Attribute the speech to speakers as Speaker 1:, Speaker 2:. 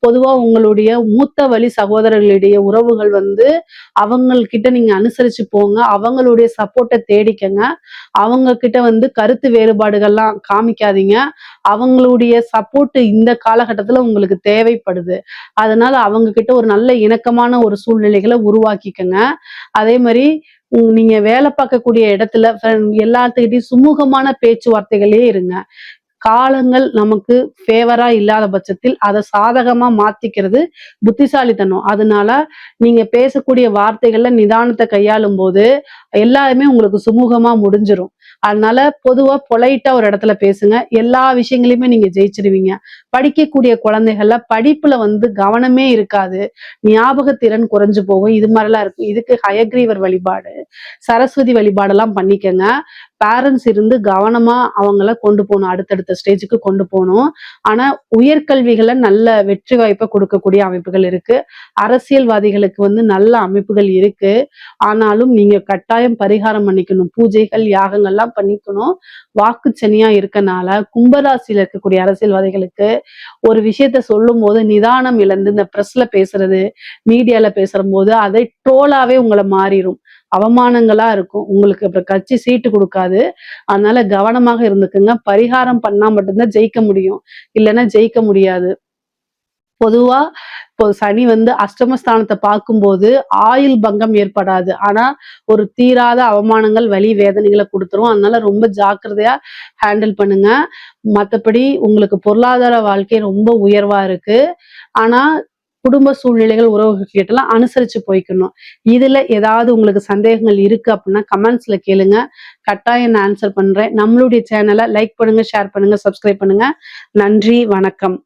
Speaker 1: பொதுவா உங்களுடைய மூத்த வழி சகோதரர்களுடைய உறவுகள் வந்து அவங்கள்கிட்ட நீங்க அனுசரிச்சு போங்க. அவங்களுடைய சப்போர்ட்ட தேடிக்கங்க. அவங்க கிட்ட வந்து கருத்து வேறுபாடுகள்லாம் காமிக்காதீங்க. அவங்களுடைய சப்போர்ட் இந்த காலகட்டத்துல உங்களுக்கு தேவைப்படுது. அதனால அவங்க கிட்ட ஒரு நல்ல இணக்கமான ஒரு சூழ்நிலைகளை உருவாக்கிக்கங்க. அதே மாதிரி நீங்க வேலை பார்க்கக்கூடிய இடத்துல எல்லாத்துக்கிட்டையும் சுமூகமான பேச்சுவார்த்தைகளே இருங்க. காலங்கள் நமக்கு ஃபேவரா இல்லாத பட்சத்தில் அதை சாதகமா மாத்திக்கிறது புத்திசாலித்தனம். அதனால நீங்க பேசக்கூடிய வார்த்தைகள்ல நிதானத்தை கையாளும் போது எல்லாருமே உங்களுக்கு சுமூகமா முடிஞ்சிரும். அதனால பொதுவா பொலைட்டா ஒரு இடத்துல பேசுங்க. எல்லா விஷயங்களையுமே நீங்க ஜெயிச்சிருவீங்க. படிக்கக்கூடிய குழந்தைகள்ல படிப்புல வந்து கவனமே இருக்காது. ஞாபகத்திறன் குறைஞ்சு போகும். இது மாதிரிலாம் இருக்கும். இதுக்கு ஹயக்ரீவர் வழிபாடு, சரஸ்வதி வழிபாடெல்லாம் பண்ணிக்கங்க. பேரண்ட்ஸ் இருந்து கவனமா அவங்கள கொண்டு போகணும். அடுத்தடுத்த ஸ்டேஜுக்கு கொண்டு போகணும். ஆனா உயர்கல்விகளை நல்ல வெற்றி வாய்ப்பை கொடுக்கக்கூடிய அமைப்புகள் இருக்கு. அரசியல்வாதிகளுக்கு வந்து நல்ல அமைப்புகள் இருக்கு. ஆனாலும் நீங்க கட்டாயம் பரிகாரம் பண்ணிக்கணும். பூஜைகள் யாகங்கள்லாம் பண்ணிக்கணும். வாக்கு சனியா இருக்கனால கும்பராசியில இருக்கக்கூடிய அரசியல்வாதிகளுக்கு ஒரு விஷயத்த சொல்லும் போது நிதானம் இழந்து இந்த பிரஸ்ல பேசுறது, மீடியால பேசுற போது அதை ட்ரோலாவே உங்களை மாறிடும். அவமானங்களா இருக்கும். உங்களுக்கு அப்புறம் கட்சி சீட்டு கொடுக்காது. அதனால கவனமாக இருந்துக்குங்க. பரிகாரம் பண்ணா மட்டும்தான் ஜெயிக்க முடியும். இல்லைன்னா ஜெயிக்க முடியாது. பொதுவா இப்போ சனி வந்து அஷ்டமஸ்தானத்தை பார்க்கும்போது ஆயுள் பங்கம் ஏற்படாது. ஆனா ஒரு தீராத அவமானங்கள், வலி, வேதனைகளை கொடுத்துரும். அதனால ரொம்ப ஜாக்கிரதையா ஹேண்டில் பண்ணுங்க. மத்தபடி உங்களுக்கு பொருளாதார வாழ்க்கை ரொம்ப உயர்வா இருக்கு. ஆனா குடும்ப சூழ்நிலைகள், உறவுகள் கிட்டலாம் அனுசரிச்சு போய்க்கணும். இதுல ஏதாவது உங்களுக்கு சந்தேகங்கள் இருக்கு அப்படின்னா கமெண்ட்ஸ்ல கேளுங்க. கட்டாயம் நான் ஆன்சர் பண்றேன். நம்மளுடைய சேனலை லைக் பண்ணுங்க, ஷேர் பண்ணுங்க, சப்ஸ்கிரைப் பண்ணுங்க. நன்றி, வணக்கம்.